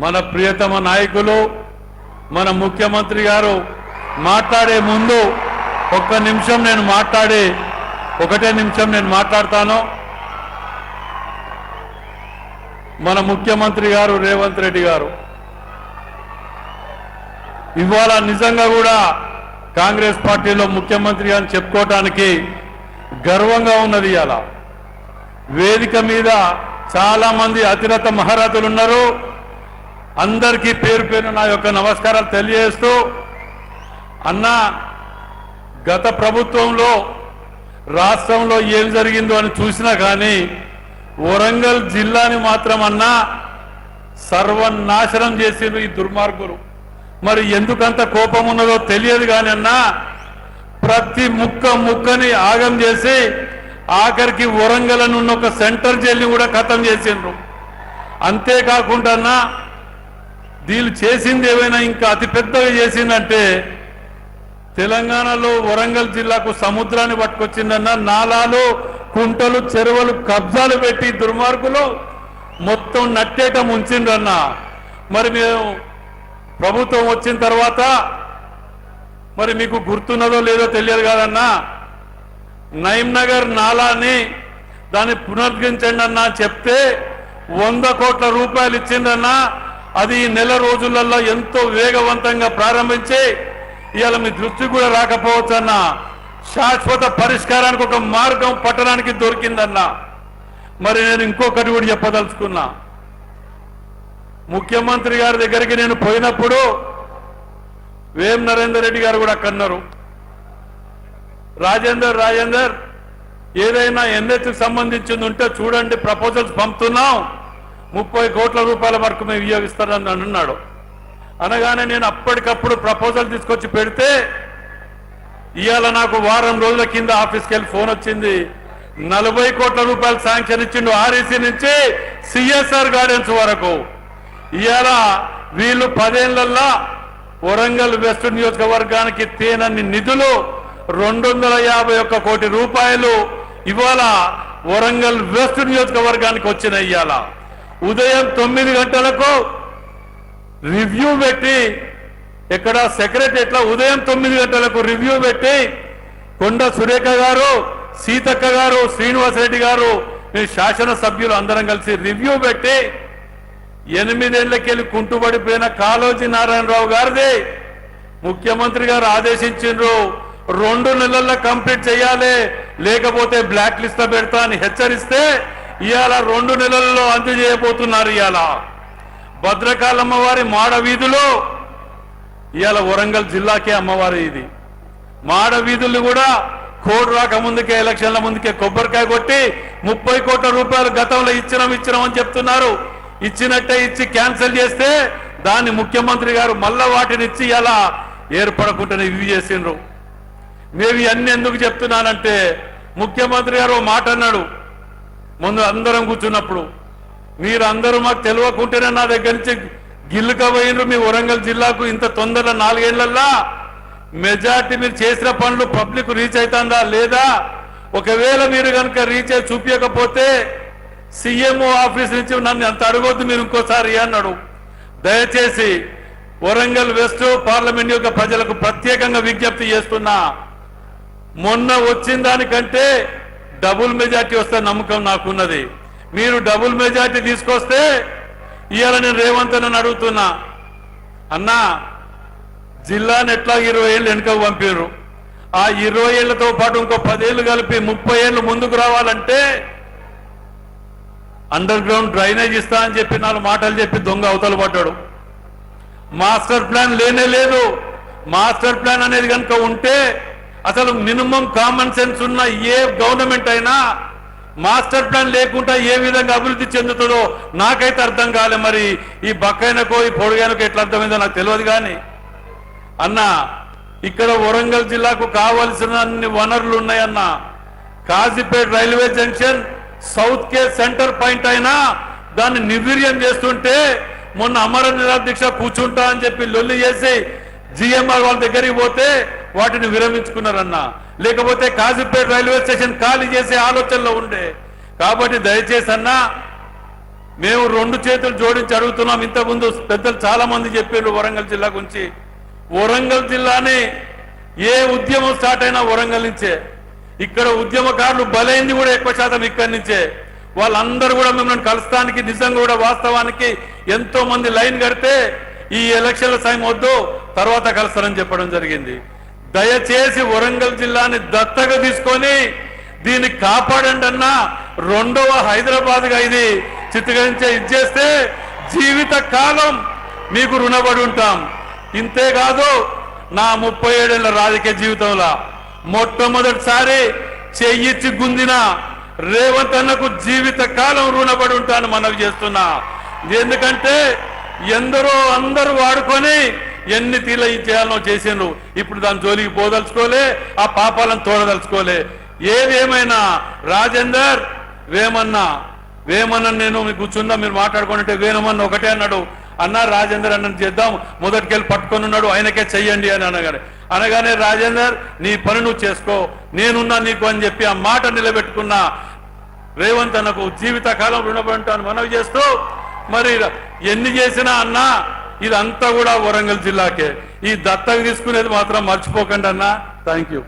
మన ప్రియతమ నాయకులు మన ముఖ్యమంత్రి గారు మాట్లాడే ముందు ఒకటే నిమిషం నేను మాట్లాడతాను. మన ముఖ్యమంత్రి గారు రేవంత్ రెడ్డి గారు ఇవాళ నిజంగా కూడా కాంగ్రెస్ పార్టీలో ముఖ్యమంత్రి అని చెప్పుకోవడానికి గర్వంగా ఉన్నది. ఇవాళ వేదిక మీద చాలా మంది అతిరథ మహారథులు ఉన్నారు. అందరికీ పేరు పేరు నా యొక్క నమస్కారాలు తెలియజేస్తూ, అన్న గత ప్రభుత్వంలో రాష్ట్రంలో ఏం జరిగిందో అని చూసినా కానీ వరంగల్ జిల్లాని మాత్రం అన్నా సర్వనాశనం చేసిండ్రు ఈ దుర్మార్గులు. మరి ఎందుకంత కోపం ఉన్నదో తెలియదు కానీ అన్నా ప్రతి ముక్కని ఆగం చేసి ఆఖరికి వరంగల్ అని ఉన్న ఒక సెంటర్ జైలుని కూడా ఖతం చేసిండ్రు. అంతేకాకుండా అన్నా వీళ్ళు చేసింది ఏమైనా ఇంకా అతిపెద్దగా చేసిందంటే తెలంగాణలో వరంగల్ జిల్లాకు సముద్రాన్ని పట్టుకొచ్చిందన్న నాలాలు కుంటలు చెరువులు కబ్జాలు పెట్టి దుర్మార్గులు మొత్తం నట్టేట ముంచిండ్రన్న. మరి మేము ప్రభుత్వం వచ్చిన తర్వాత మరి మీకు గుర్తున్నదో లేదో తెలియదు కాదన్నా, నయీంనగర్ నాలాని దాన్ని పునరుద్ధరించండి అన్న చెప్తే 100 కోట్ల రూపాయలు ఇచ్చిందన్నా. అది ఈ నెల రోజులలో ఎంతో వేగవంతంగా ప్రారంభించి ఇవాళ మీ దృష్టి కూడా రాకపోవచ్చన్న శాశ్వత పరిష్కారానికి ఒక మార్గం పట్టణానికి దొరికిందన్నా. మరి నేను ఇంకొకటి కూడా చెప్పదలుచుకున్నా. ముఖ్యమంత్రి గారి దగ్గరికి నేను పోయినప్పుడు వేం నరేందర్ రెడ్డి గారు కూడా అక్కన్నారు. రాజేందర్ ఏదైనా ఎన్హెచ్కి సంబంధించింది ఉంటే చూడండి, ప్రపోజల్స్ పంపుతున్నాం, 30 కోట్ల రూపాయల వరకు మేము వినియోగిస్తానని అన్నాడు. అనగానే నేను అప్పటికప్పుడు ప్రపోజల్ తీసుకొచ్చి పెడితే ఇవాళ నాకు వారం రోజుల కింద ఆఫీస్కి వెళ్ళి ఫోన్ వచ్చింది. 40 కోట్ల రూపాయలు శాంక్షన్ ఇచ్చిండు ఆర్ఈసీ నుంచి సిఎస్ఆర్ గార్డెన్స్ వరకు. ఇవాళ వీళ్ళు 10 ఏళ్లల్లో వరంగల్ వెస్ట్ నియోజకవర్గానికి తేనన్ని నిధులు 251 కోటి రూపాయలు ఇవాళ వరంగల్ వెస్ట్ నియోజకవర్గానికి వచ్చినాయి. ఇవాళ ఉదయం 9 గంటలకు రివ్యూ పెట్టి ఇక్కడ సెక్రటరీలో ఉదయం 9 గంటలకు రివ్యూ పెట్టి కొండ సురేఖ గారు, సీతక్క గారు, శ్రీనివాసరెడ్డి గారు, మీ శాసనసభ్యులు అందరం కలిసి రివ్యూ పెట్టి 8 ఏళ్లకెళ్ళి కుంటుబడిపోయిన కాళోజీ నారాయణరావు గారిది ముఖ్యమంత్రి గారు ఆదేశించిండ్రు. 2 నెలల్లో కంప్లీట్ చేయాలి, లేకపోతే బ్లాక్ లిస్ట్ లో పెడతా అని హెచ్చరిస్తే ఇవాళ 2 నెలల్లో అందజేయబోతున్నారు. ఇవాళ భద్రకాళి అమ్మవారి మాడ వీధులు ఇవాళ వరంగల్ జిల్లాకే అమ్మవారి ఇది. మాడ వీధులు కూడా కోడ్ రాకముందుకే ఎలక్షన్ల ముందుకే కొబ్బరికాయ కొట్టి 30 కోట్ల రూపాయలు గతంలో ఇచ్చినామని చెప్తున్నారు. ఇచ్చినట్టే ఇచ్చి క్యాన్సిల్ చేస్తే దాన్ని ముఖ్యమంత్రి గారు మళ్ళా వాటిని ఇచ్చి ఇలా ఏర్పడకుండా రివ్యూ చేసిండ్రు. మేము ఇవన్నీ ఎందుకు చెప్తున్నానంటే ముఖ్యమంత్రి గారు మాట అన్నాడు ముందు అందరం కూర్చున్నప్పుడు, మీరు అందరూ మాకు తెలియకుంటేనే నా దగ్గర నుంచి గిల్లుకపోయినరు. మీ వరంగల్ జిల్లాకు ఇంత తొందరగా 4 ఏళ్లల్లా మెజార్టీ మీరు చేసిన పనులు పబ్లిక్ రీచ్ అవుతుందా లేదా, ఒకవేళ మీరు కనుక రీచ్ అయి చూపించకపోతే సీఎంఓ ఆఫీస్ నుంచి నన్ను అంత అడగొద్దు మీరు ఇంకోసారి అన్నాడు. దయచేసి వరంగల్ వెస్ట్ పార్లమెంట్ యొక్క ప్రజలకు ప్రత్యేకంగా విజ్ఞప్తి చేస్తున్నా, మొన్న వచ్చిన దానికంటే డబుల్ మెజార్టీ వస్తే నమ్మకం నాకున్నది. మీరు డబుల్ మెజార్టీ తీసుకొస్తే ఇవాళ నేను రేవంత్ అని అడుగుతున్నా, అన్నా జిల్లాని ఎట్లా 20 ఏళ్ళు వెనుకకు పంపారు, ఆ 20 ఏళ్లతో పాటు ఇంకో 10 ఏళ్ళు కలిపి 30 ఏళ్ళు ముందుకు రావాలంటే అండర్ గ్రౌండ్ డ్రైనేజ్ ఇస్తా అని చెప్పి 4 మాటలు చెప్పి దొంగ అవతల పడ్డాడు. మాస్టర్ ప్లాన్ లేనే లేదు. మాస్టర్ ప్లాన్ అనేది కనుక ఉంటే అసలు మినిమం కామన్ సెన్స్ ఉన్న ఏ గవర్నమెంట్ అయినా మాస్టర్ ప్లాన్ లేకుండా ఏ విధంగా అభివృద్ధి చెందుతుందో నాకైతే అర్థం కాలే. మరి ఈ బక్కైనకో ఈ పొడుగైనకో ఎట్లా అర్థమైందో నాకు తెలియదు. కానీ అన్న ఇక్కడ వరంగల్ జిల్లాకు కావలసిన అన్ని వనరులు ఉన్నాయన్న. కాజీపేట రైల్వే జంక్షన్ సౌత్ కే సెంటర్ పాయింట్ అయినా దాన్ని నిర్వీర్యం చేస్తుంటే మొన్న అమర నిరాదీక్ష కూర్చుంటా అని చెప్పి లొల్లి చేసి జిఎంఆర్ వాళ్ళ దగ్గరికి పోతే వాటిని విరమించుకున్నారన్న. లేకపోతే కాజీపేట రైల్వే స్టేషన్ ఖాళీ చేసే ఆలోచనలో ఉండే. కాబట్టి దయచేసి అన్న మేము రెండు చేతులు జోడించి అడుగుతున్నాం. ఇంతకుముందు పెద్దలు చాలా మంది చెప్పారు వరంగల్ జిల్లా గురించి. వరంగల్ జిల్లాని ఏ ఉద్యమం స్టార్ట్ అయినా వరంగల్ నుంచే. ఇక్కడ ఉద్యమకారులు బలైంది కూడా ఎక్కువ శాతం ఇక్కడి నుంచే. వాళ్ళందరూ కూడా మిమ్మల్ని కలుస్తానికి నిజంగా కూడా వాస్తవానికి ఎంతో మంది లైన్ కడితే ఈ ఎలక్షన్ల టైం వద్దు తర్వాత కలుస్తారని చెప్పడం జరిగింది. దయచేసి వరంగల్ జిల్లాని దత్తగా తీసుకొని దీన్ని కాపాడండి అన్న. రెండవ హైదరాబాద్గా ఇది చిత్రీకరించే ఇచ్చేస్తే జీవిత కాలం మీకు రుణపడి ఉంటాం. ఇంతేకాదు నా 37 ఏళ్ల రాజకీయ జీవితంలో మొట్టమొదటిసారి చెయ్యిచ్చి గుందిన రేవంత్ అన్నకు జీవిత కాలం రుణపడి ఉంటాను మనవి చేస్తున్నా. ఎందుకంటే అందరూ వాడుకొని ఎన్ని తీర్ల చేయాలనో చేసిండ్రు. ఇప్పుడు దాని జోలికి పోదలుచుకోలే, ఆ పాపాలను తోడదలుచుకోలే. ఏదేమైనా రాజేందర్ వేమన్న నేను మీకు కూర్చుందా మీరు మాట్లాడుకుంటే వేమన్న ఒకటే అన్నాడు, అన్నా రాజేందర్ అన్నని చేద్దాం, మొదటికెళ్ళి పట్టుకొని ఉన్నాడు, ఆయనకే చెయ్యండి అని అనగానే రాజేందర్ నీ పని నువ్వు చేసుకో, నేనున్నా నీకు అని చెప్పి ఆ మాట నిలబెట్టుకున్న రేవంత్ అన్నకు జీవితకాలం రుణపడి ఉంటాను మనవి చేస్తూ, మరి ఎన్ని చేసినా అన్నా ఇదంతా కూడా వరంగల్ జిల్లాకే. ఈ దత్తగా తీసుకునేది మాత్రం మర్చిపోకండి అన్నా. Thank you.